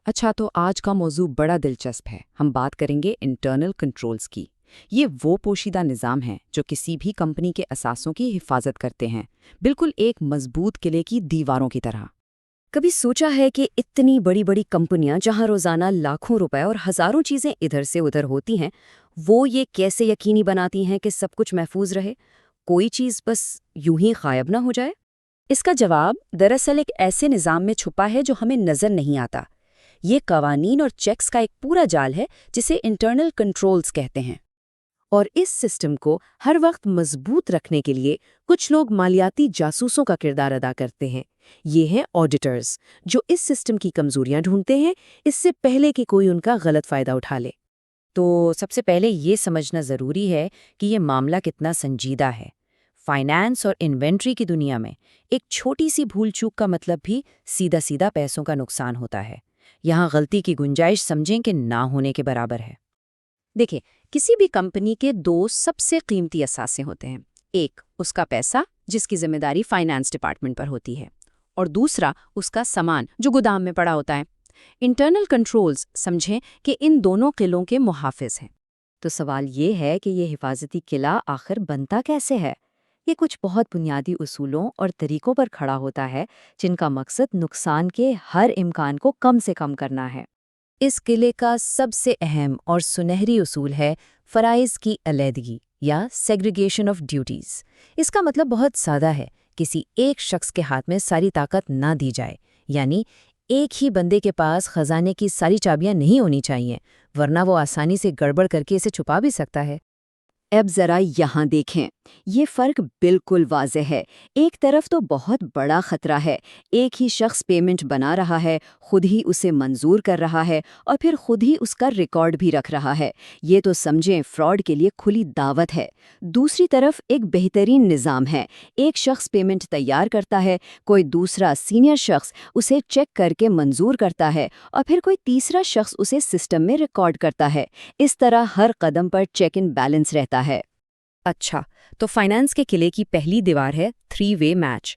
اچھا تو آج کا موضوع بڑا دلچسپ ہے۔ ہم بات کریں گے انٹرنل کنٹرولز کی۔ یہ وہ پوشیدہ نظام ہیں جو کسی بھی کمپنی کے اثاثوں کی حفاظت کرتے ہیں، بالکل ایک مضبوط قلعے کی دیواروں کی طرح۔ کبھی سوچا ہے کہ اتنی بڑی بڑی کمپنیاں جہاں روزانہ لاکھوں روپے اور ہزاروں چیزیں ادھر سے ادھر ہوتی ہیں، وہ یہ کیسے یقینی بناتی ہیں کہ سب کچھ محفوظ رہے، کوئی چیز بس یوں ہی غائب نہ ہو جائے؟ اس کا جواب دراصل ایک ایسے نظام میں چھپا ہے جو ہمیں نظر نہیں آتا۔ یہ قوانین اور چیکس کا ایک پورا جال ہے جسے انٹرنل کنٹرولز کہتے ہیں۔ اور اس سسٹم کو ہر وقت مضبوط رکھنے کے لیے کچھ لوگ مالیاتی جاسوسوں کا کردار ادا کرتے ہیں۔ یہ ہیں آڈیٹرز، جو اس سسٹم کی کمزوریاں ڈھونڈتے ہیں اس سے پہلے کہ کوئی ان کا غلط فائدہ اٹھا لے۔ تو سب سے پہلے یہ سمجھنا ضروری ہے کہ یہ معاملہ کتنا سنجیدہ ہے۔ فائنانس اور انوینٹری کی دنیا میں ایک چھوٹی سی بھول چوک کا مطلب بھی سیدھا سیدھا پیسوں کا نقصان ہوتا ہے۔ یہاں غلطی کی گنجائش سمجھیں کہ نہ ہونے کے برابر ہے۔ دیکھیں، کسی بھی کمپنی کے دو سب سے قیمتی اثاثے ہوتے ہیں۔ ایک اس کا پیسہ، جس کی ذمہ داری فائنانس ڈپارٹمنٹ پر ہوتی ہے، اور دوسرا اس کا سامان جو گودام میں پڑا ہوتا ہے۔ انٹرنل کنٹرولز سمجھیں کہ ان دونوں قلعوں کے محافظ ہیں۔ تو سوال یہ ہے کہ یہ حفاظتی قلعہ آخر بنتا کیسے ہے؟ یہ کچھ بہت بنیادی اصولوں اور طریقوں پر کھڑا ہوتا ہے جن کا مقصد نقصان کے ہر امکان کو کم سے کم کرنا ہے۔ اس قلعے کا سب سے اہم اور سنہری اصول ہے فرائض کی علیحدگی یا سیگریگیشن آف ڈیوٹیز۔ اس کا مطلب بہت سادہ ہے، کسی ایک شخص کے ہاتھ میں ساری طاقت نہ دی جائے، یعنی ایک ہی بندے کے پاس خزانے کی ساری چابیاں نہیں ہونی چاہیے، ورنہ وہ آسانی سے گڑبڑ کر کے اسے چھپا بھی سکتا ہے۔ اب ذرا یہاں دیکھیں، یہ فرق بالکل واضح ہے۔ ایک طرف تو بہت بڑا خطرہ ہے، ایک ہی شخص پیمنٹ بنا رہا ہے، خود ہی اسے منظور کر رہا ہے اور پھر خود ہی اس کا ریکارڈ بھی رکھ رہا ہے۔ یہ تو سمجھیں فراڈ کے لیے کھلی دعوت ہے۔ دوسری طرف ایک بہترین نظام ہے، ایک شخص پیمنٹ تیار کرتا ہے، کوئی دوسرا سینئر شخص اسے چیک کر کے منظور کرتا ہے اور پھر کوئی تیسرا شخص اسے سسٹم میں ریکارڈ کرتا ہے۔ اس طرح ہر قدم پر چیک ان بیلنس رہتا ہے۔ اچھا، تو فائنانس کے قلعے کی پہلی دیوار ہے 3 وے میچ۔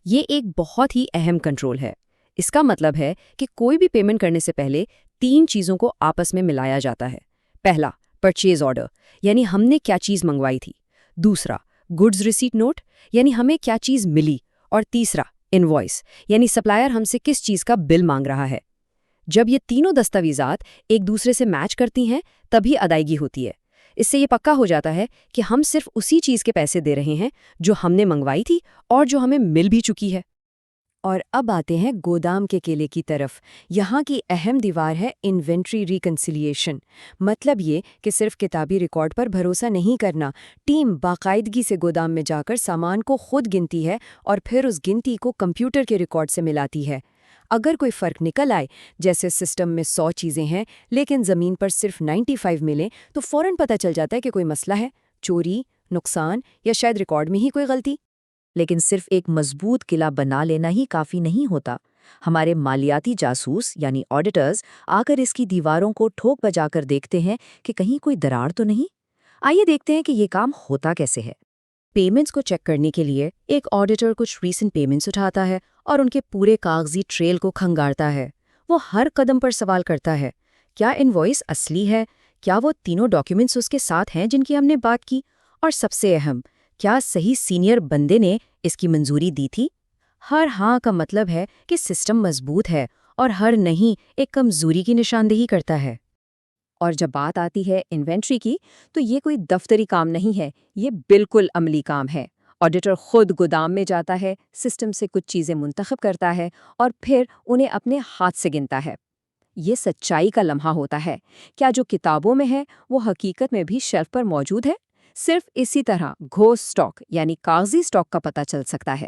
یہ ایک بہت ہی اہم کنٹرول ہے۔ اس کا مطلب ہے کہ کوئی بھی پیمنٹ کرنے سے پہلے 3 چیزوں کو آپس میں ملایا جاتا ہے۔ پہلا، پرچیز آرڈر، یعنی ہم نے کیا چیز منگوائی تھی۔ دوسرا، گڈز ریسیٹ نوٹ، یعنی ہمیں کیا چیز ملی۔ اور تیسرا، انوائس، یعنی سپلائر ہم سے کس چیز کا بل مانگ رہا ہے۔ جب یہ تینوں دستاویزات ایک دوسرے سے میچ کرتی ہیں تبھی ادائیگی ہوتی ہے۔ اس سے یہ پکا ہو جاتا ہے کہ ہم صرف اسی چیز کے پیسے دے رہے ہیں جو ہم نے منگوائی تھی اور جو ہمیں مل بھی چکی ہے۔ اور اب آتے ہیں گودام کے قلعے کی طرف۔ یہاں کی اہم دیوار ہے انوینٹری ریکنسیلیشن۔ مطلب یہ کہ صرف کتابی ریکارڈ پر بھروسہ نہیں کرنا، ٹیم باقاعدگی سے گودام میں جا کر سامان کو خود گنتی ہے اور پھر اس گنتی کو کمپیوٹر کے ریکارڈ سے ملاتی ہے۔ اگر کوئی فرق نکل آئے، جیسے سسٹم میں 100 چیزیں ہیں لیکن زمین پر صرف 95 ملیں، تو فوراً پتہ چل جاتا ہے کہ کوئی مسئلہ ہے، چوری، نقصان یا شاید ریکارڈ میں ہی کوئی غلطی۔ لیکن صرف ایک مضبوط قلعہ بنا لینا ہی کافی نہیں ہوتا۔ ہمارے مالیاتی جاسوس یعنی آڈیٹرز آ کر اس کی دیواروں کو ٹھوک بجا کر دیکھتے ہیں کہ کہیں کوئی دراڑ تو نہیں۔ آئیے دیکھتے ہیں کہ یہ کام ہوتا کیسے ہے۔ پیمنٹس کو چیک کرنے کے لیے ایک آڈیٹر کچھ ریسنٹ پیمنٹس اٹھاتا ہے اور ان کے پورے کاغذی ٹریل کو کھنگارتا ہے۔ وہ ہر قدم پر سوال کرتا ہے، کیا انوائس اصلی ہے؟ کیا وہ تینوں ڈاکیومنٹس اس کے ساتھ ہیں جن کی ہم نے بات کی؟ اور سب سے اہم، کیا صحیح سینئر بندے نے اس کی منظوری دی تھی؟ ہر ہاں کا مطلب ہے کہ سسٹم مضبوط ہے اور ہر نہیں ایک کمزوری کی نشاندہی کرتا ہے۔ اور جب بات آتی ہے انوینٹری کی، تو یہ کوئی دفتری کام نہیں ہے، یہ بالکل عملی کام ہے۔ آڈیٹر خود گودام میں جاتا ہے، سسٹم سے کچھ چیزیں منتخب کرتا ہے اور پھر انہیں اپنے ہاتھ سے گنتا ہے۔ یہ سچائی کا لمحہ ہوتا ہے، کیا جو کتابوں میں ہے وہ حقیقت میں بھی شیلف پر موجود ہے؟ صرف اسی طرح گھوسٹ سٹاک یعنی کاغذی سٹاک کا پتہ چل سکتا ہے۔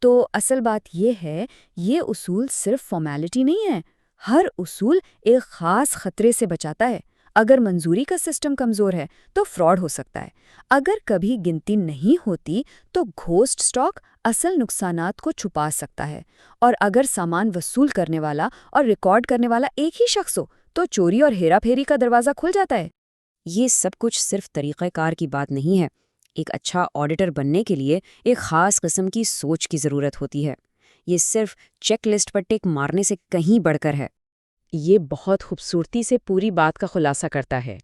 تو اصل بات یہ ہے، یہ اصول صرف فارمیلٹی نہیں ہے، ہر اصول ایک خاص خطرے سے بچاتا ہے۔ اگر منظوری کا سسٹم کمزور ہے تو فراڈ ہو سکتا ہے، اگر کبھی گنتی نہیں ہوتی تو گھوسٹ سٹاک اصل نقصانات کو چھپا سکتا ہے، اور اگر سامان وصول کرنے والا اور ریکارڈ کرنے والا ایک ہی شخص ہو تو چوری اور ہیرا پھیری کا دروازہ کھل جاتا ہے۔ یہ سب کچھ صرف طریقہ کار کی بات نہیں ہے۔ ایک اچھا آڈیٹر بننے کے لیے ایک خاص قسم کی سوچ کی ضرورت ہوتی ہے۔ یہ صرف چیک لسٹ پر ٹک مارنے سے کہیں بڑھ کر ہے۔ یہ بہت خوبصورتی سے پوری بات کا خلاصہ کرتا ہے۔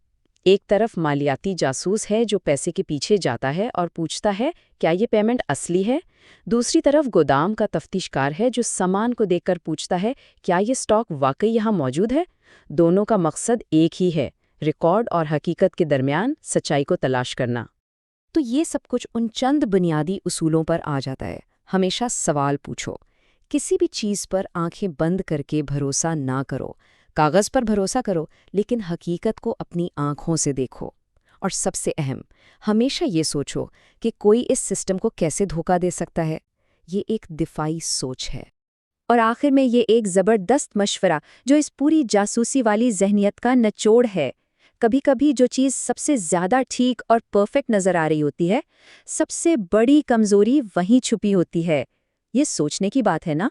ایک طرف مالیاتی جاسوس ہے جو پیسے کے پیچھے جاتا ہے اور پوچھتا ہے کیا یہ پیمنٹ اصلی ہے، دوسری طرف گودام کا تفتیش کار ہے جو سامان کو دیکھ کر پوچھتا ہے کیا یہ سٹاک واقعی یہاں موجود ہے۔ دونوں کا مقصد ایک ہی ہے، ریکارڈ اور حقیقت کے درمیان سچائی کو تلاش کرنا۔ تو یہ سب کچھ ان چند بنیادی اصولوں پر آ جاتا ہے۔ ہمیشہ سوال پوچھو، کسی بھی چیز پر آنکھیں بند کر کے بھروسہ نہ کرو، کاغذ پر بھروسہ کرو لیکن حقیقت کو اپنی آنکھوں سے دیکھو۔ اور سب سے اہم، ہمیشہ یہ سوچو کہ کوئی اس سسٹم کو کیسے دھوکہ دے سکتا ہے۔ یہ ایک دفاعی سوچ ہے۔ اور آخر میں یہ ایک زبردست مشورہ جو اس پوری جاسوسی والی ذہنیت کا نچوڑ ہے۔ کبھی کبھی جو چیز سب سے زیادہ ٹھیک اور پرفیکٹ نظر آ رہی ہوتی ہے، سب سے بڑی کمزوری وہیں چھپی ہوتی ہے۔ یہ سوچنے کی بات ہے نا؟